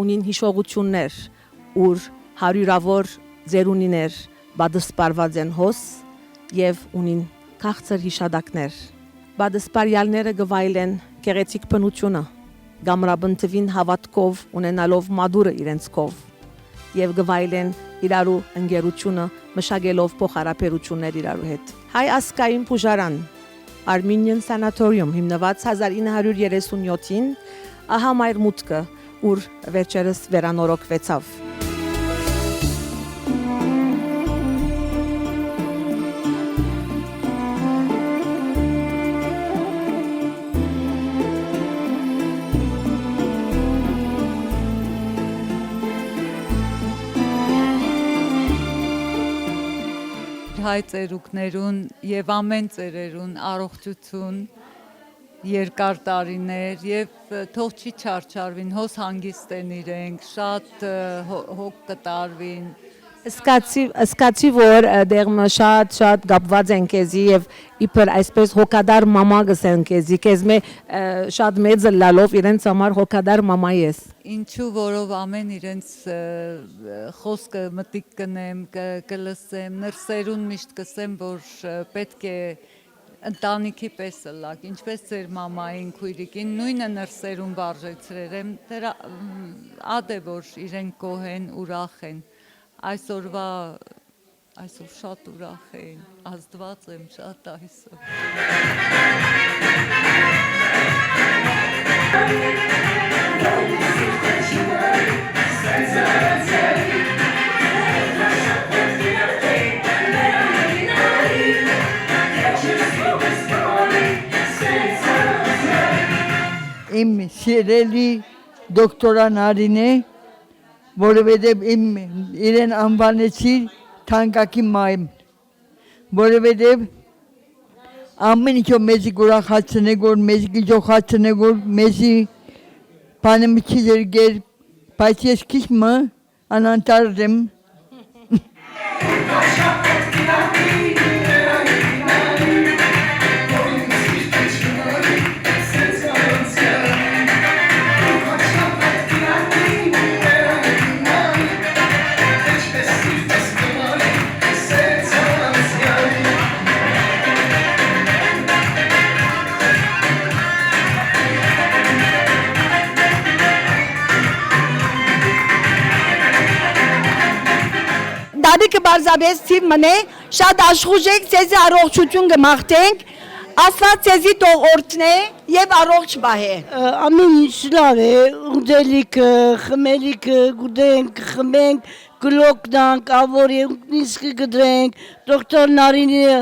ունին հիշողություններ, ուր 100-ավոր ձերունիներ բադսպարված են հոս եւ ունին քաղցր հիշադակներ։ Բադսպարյալները գվայելեն գեղեցիկ բնությունը, գամրաբնթվին հավատքով ունենալով մադուրը իրենց կով եւ գվայելեն իրարու ընկերությունը մշակելով փոխհարաբերություններ իրարու հետ։ Հայ ասկային բուժարան Armenian Sanatorium հիմնված 1937-ին ահա մայր մուտքը, ուր վերջերս վերանորոգվեցավ։ Հայ ծերուկներուն եւ ամեն ծերերուն առողջություն, երկար տարիներ եւ թող չի չարչարվին, հոս հանգիստեն իրենք, շատ հոգ կտարվին։ Սկացի որ դերմը շատ գապված են քեզի եւ իբր այսպես հոգադար մամա գսեն քեզի, քեզմե շատ մեծ լալով իրենց համար հոգադար մամա ես։ Ինչու որով ամեն իրենց խոսքը մտիկ կնեմ, կլսեմ, նրսերուն միշտ կսեմ, որ պետք է ընտանիքի պես լակ, ինչպես ձեր մամային, քույրիկին, նույնը նրսերուն վարժեցրեր եմ, դրա ադե որ իրենք գոհեն, ուրախ են, այսօր շատ ուրախ են, ազդված եմ շատ այսօր։ Իմ սիրելի դոկտորանարին է, որովհետև իրեն անվանեցի թանկակի մայմ, որովհետև ամեն ինչով մեզի ուրախացնե, որ մեզի գիջոխացնե, որ մեզի բանը միջի դերգեր, բայց ես քիչ մը անանտար եմ։ Դարիքը բարձաբես թիվ մնե, շատ աշխուժ եք, ձեզի առողջություն կմաղթենք, Աստված ձեզի տող օրհնե եւ առողջ բահե։ Ամեն ինչ լավ է, ուտելիքը, խմելիքը, գուտենք, խմենք, գլոկնանք, ավորի նիսկը գդրենք, դոկտոր Նարինը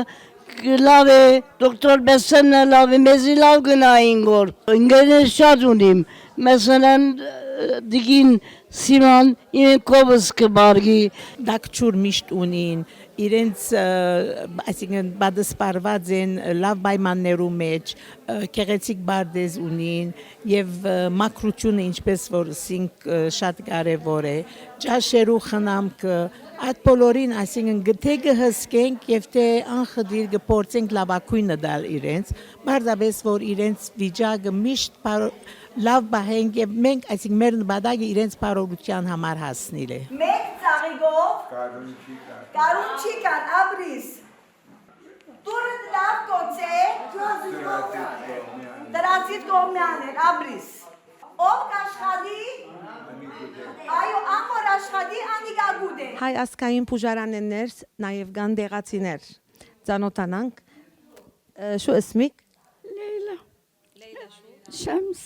լավ է, դոկտոր Բեսենը լավ է, մեզի լավ գնային գոր։ Ինգերներ շատ ունիմ, məsələn դիգին Սիրան իրեն կովս կբարգի։ Դակչուր միշտ ունին, իրենց այսինքն բադսպարված են լավ պայմաններու մեջ, գեղեցիկ բարդեզ ունին եւ մակրությունը ինչպես որ սինք շատ կարեւոր է, ճաշերու խնամքը, այդ բոլորին այսինքն գթե կհսկենք եւ թե անխդիր կփորձենք լավակույնը դալ իրենց, բարձրապես որ իրենց վիճակը միշտ լավ բահենք եւ մենք այսինքն մեր նպատակը իրենց բարօրության համար հասնել է։ Մեկ ծաղիկով Կարունչիկան աբրիս Դուրդ լավ կոցե Դրացիտ կողմյան էր աբրիս Ով կաշխադի Այո ամոր աշխատի անիգագուդ է Հայ ասկային բուժարաններ նաև կան դեղացիներ ծանոթանանք Շու اسمك ليلى شمس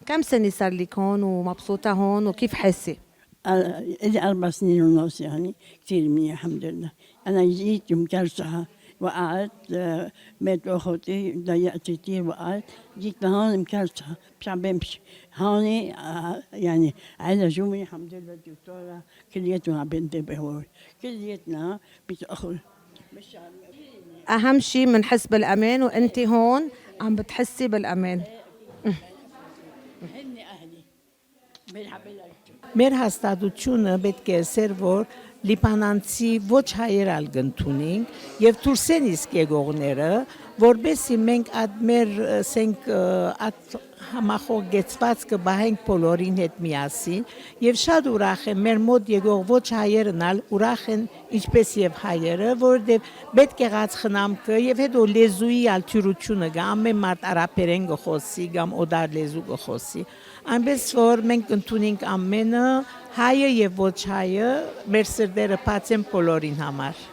كم سنة صار لك هون ومبسوطة هون وكيف حاسة؟ لي 4 سنين ونص يعني كثير منيح الحمد لله أنا جيت مكرسحة وقعت مات أخوتي ضيعت كثير وقعت جيت لهون مكرسحة مش عم بمشي هون يعني عالجوني الحمد لله الدكتورة كلياتهم عم بينتبهوا كلياتنا بتأخر أهم شيء بنحس بالأمان وأنت هون عم بتحسي بالأمان هن أهلي Մեր հաստատությունը պետք է ասեր, որ լիբանանցի ոչ հայերալ գտնունենք եւ թուրքեն իսկ եկողները, որբեսի մենք այդ մեր ասենք այդ համախոհեցված կբահենք բոլորին հետ միասին եւ շատ ուրախ եմ մեր մոտ եկող ոչ հայերն ալ ուրախ են ինչպես եւ հայերը, որովհետեւ պետք է գած խնամքը եւ հետո լեզուի ալտյուրությունը գա ամեն մարդ արաբերեն գխոսի կամ օդար լեզու գխոսի այնպես որ մենք ընդունենք ամենը հայը եւ ոչ հայը մեր սրտերը բաց են բոլորին համար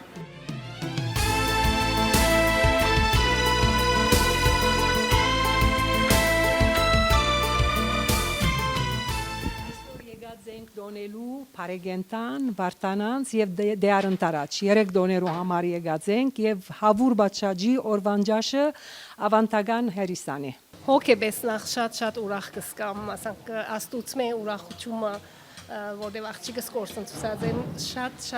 Դոնելու Փարեգենտան, Վարդանանց եւ Դեարընտարաչ երեք դոներու համար եկած ենք եւ հավուր բաչաջի օրվանջաշը ավանտագան հերիսանի հոգեբես նախ շատ ուրախ կսկամ, ասենք աստուծմե ուրախությունը, որտեղ աղջիկս կորսնցած են շատ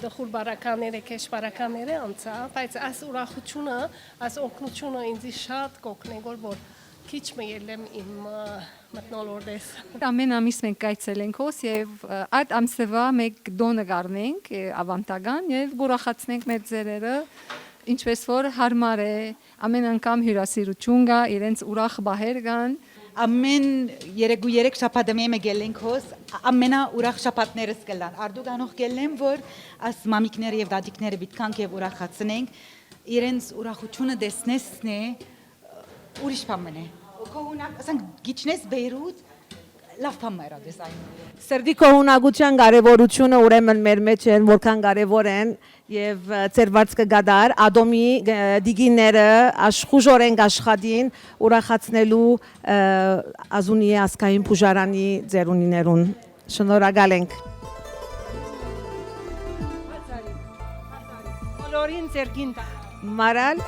դխուր բարականները, քեշ բարականները անցա, բայց այս ուրախությունը, այս օգնությունը ինձ շատ կօգնի, որ քիչ մը ելեմ իմ մտնոլորդես։ Ամեն ամիս մենք կայցելենք հոս եւ այդ ամսվա մեկ դոնը գարնենք ավանտագան եւ ուրախացնենք մեր ձերերը ինչպես որ հարմար է ամեն անգամ հյուրասիրություն կա իրենց ուրախ բահեր կան ամեն 3 շաբաթը մենք գելենք հոս ամենաուրախ շաբաթներս կլան արդուգանող գելեմ որ աս մամիկները եւ դադիկները բիտքանք եւ ուրախացնենք իրենց ուրախությունը դեսնեսն է ուրիշ բան է Կողունակ, ասենք գիչնես Բեյրութ լավ բան է դեսայն։ Սրդի կողունակության կարևորությունը ուրեմն մեր մեջ են, որքան կարևոր են եւ ծերված կգադար ադոմի դիգիները աշխուժորեն աշխատին ուրախացնելու ազունի ասկային փուժարանի ձերունիներուն։ Շնորհակալ ենք։ Բոլորին ձերքին Մարալ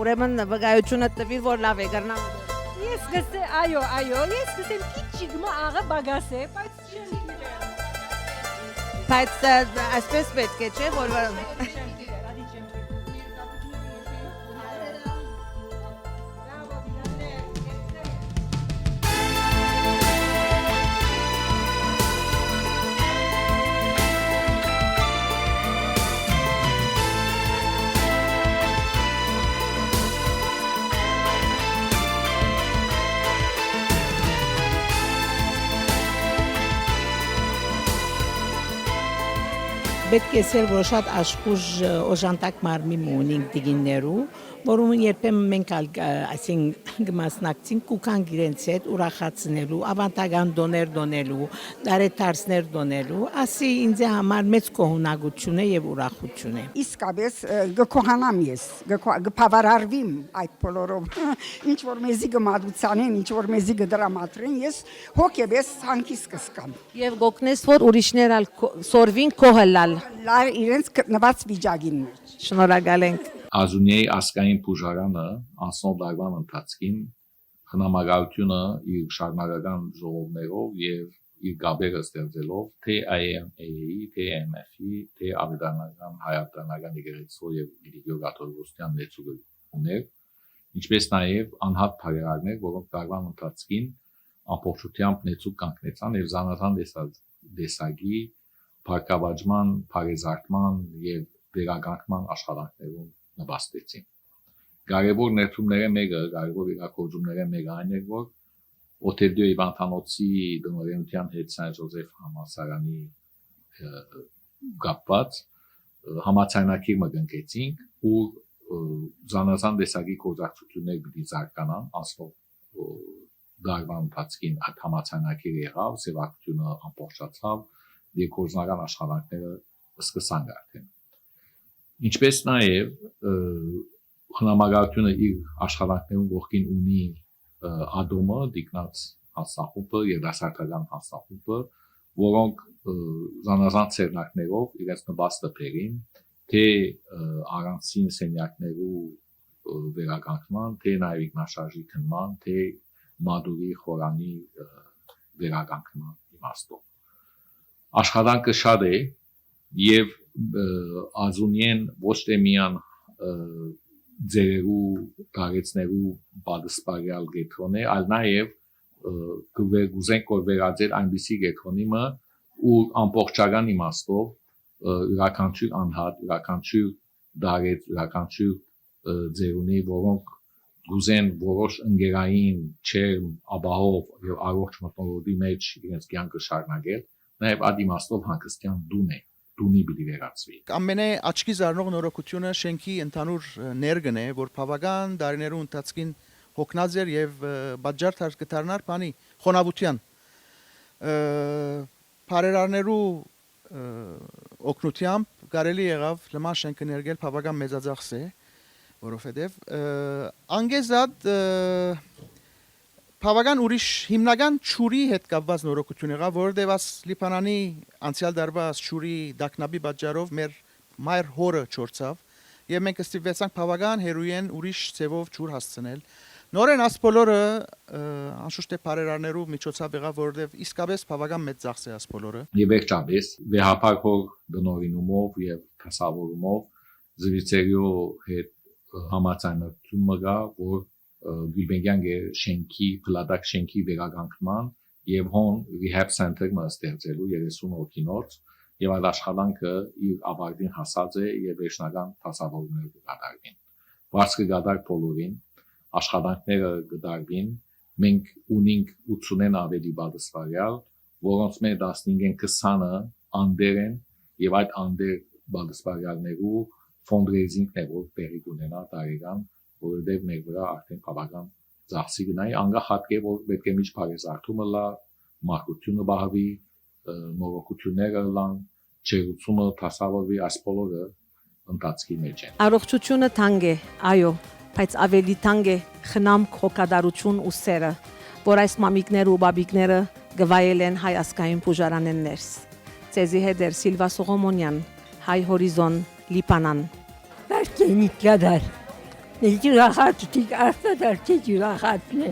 ուրեմն վկայությունը տվիր որ լավ է գարնամ Ես գսե այո, ես գսեմ քիչ գմա աղա բագասե, բայց այսպես պետք է չէ որ պետք է ասել, որ շատ աշխուժ օժանդակ մարմի ունենք դիգիններու, որում երբեմն մենք այսինքն կմասնակցենք կուքանք իրենց հետ ուրախացնելու, ավանդական դոներ դոնելու, դարետարսներ դոնելու, ասի ինձ համար մեծ կողունակություն է եւ ուրախություն է։ Իսկապես գկոհանամ ես, գփավարարվիմ այդ բոլորով, ինչ որ մեզի գմադուցանեն, ինչ որ մեզի գդրամատրեն, ես հոգեբես հանկիս կսկամ։ Եվ գոքնես որ ուրիշներ ալ սորվին կոհլալ լար իրենց գտնված վիճակին մեջ։ Շնորհակալ ենք։ Ազունիայի ասկային փուժարանը անցնող դարվան ընթացքին խնամակալությունը իր շարունակական ժողովներով եւ իր գաբերը ստեղծելով թե IMA-ի, թե MF-ի, թե Աբդանական հայատանական եկեղեցու եւ Գրիգոր կաթողիկոսության ներծուգ ուներ, ինչպես նաեւ անհատ փարերարներ, որոնք դարվան ընթացքին ամբողջությամբ ներծուգ կանգնեցան եւ զանազան դեսագի փակավաճման, փարեզարդման եւ վերականգնման աշխատանքներում նպաստեցին։ Կարևոր ներդրումները մեկը, կարևոր իրագործումները մեկը այն էր, որ Օթելդիո Իվանթանոցի դնորենության հետ Սան Ժոզեֆ համալսարանի կապված համաձայնագիր մգնկեցինք, ու զանազան տեսակի գործակցություններ պիտի զարգանան, անցնող դարվան ընթացքին այդ համաձայնագիրը եղավ, սևակցությունը ամբողջացավ, երկորձնական աշխատանքները սկսան արդեն։ Ինչպես նաև խնամակալությունը իր աշխատանքներում ողքին ունի ադոմը, դիկնած հասարակումը եւ դասարտական հասարակումը, որոնք զանազան ցերնակներով իրենց նպաստը բերին, թե առանցին սենյակներու վերականգնման, թե նաև ինքնաշարժի քննման, թե մադուրի խորանի վերականգնման իմաստով։ Աշխատանքը շատ է եւ ազունիեն ոչ թե միան ձերերու գարեցներու բադսպարյալ գետրոն է, այլ նաեւ կուզենք որ վերածել այնպիսի գետրոնիմը ու ամբողջական իմաստով յուրաքանչյուր անհատ, յուրաքանչյուր դարեց, յուրաքանչյուր ձերունի, որոնք գուզեն որոշ ընկերային, չերմ, ապահով եւ առողջ մթնոլորտի մեջ իրենց կյանքը շարունակել, նաեւ այդ իմաստով հանգստյան դունի պիտի վերածվի։ Ամենե աչքի զարնող նորոգությունը շենքի ընդհանուր ներգն է, որ բավական դարիներու ընթացքին հոգնած էր եւ բաժար կդառնար բանի խոնավության բարերարներու օգնությամբ կարելի եղավ լման շենքը ներգել բավական մեծածախս է, որովհետեւ անգեզատ բավական ուրիշ հիմնական ճուրի հետ կապված նորոգություն եղավ, որովհետեւ աս Լիբանանի անցյալ դարվա ճուրի դակնաբի բաժարով մեր մայր հորը չորցավ եւ մենք ստիպվեցանք բավական հերույեն ուրիշ ծևով ճուր հասցնել։ Նորեն աս բոլորը անշուշտ է բարերարներու միջոցով եղավ, որովհետեւ իսկապես բավական մեծ ծախս է աս բոլորը։ Եվ վերջապես վեհապարքող դնորինումով եւ կասավորումով զրույցերու հետ համաձայնություն մգա, որ Գյուլբենգյան շենքի, փլատակ շենքի վերականգնման եւ հոն rehab center-ը ստեղծելու 30 հոգինոց եւ այդ աշխատանքը իր ավարտին հասած է եւ վերջնական դասավորումներ կդարվին։ Վարձքը գդար բոլորին, աշխատանքները կդարվին, մենք ունենք 80-ն ավելի բادسվարյալ, որոնց մեր 15-ն 20-ը անդեր են եւ այդ անդեր բادسվարյալներու fundraising-ն է որ տեղի ունենա տարեկան, որովհետև մեր վրա արդեն բավական ծախսի գնայի, անգախ հատկե որ պետք է միշտ բարեզարդումը լա, մարգությունը բահավի, նորոգությունները լան, չերությունը դասավորվի, այս բոլորը ընթացքի մեջ են։ Առողջությունը թանկ է, այո, բայց ավելի թանկ է խնամք, հոգադարություն ու սերը, որ այս մամիկները ու բաբիկները գվայել են հայ ասկային բուժարանեն ներս։ Ցեզի հետ էր Սիլվա Սողոմոնյան, Հայ Հորիզոն, Լիբանան։ Վերքենիք գադար։ Ջուրախատ տիկ արթա դարձի ջուրախատն է։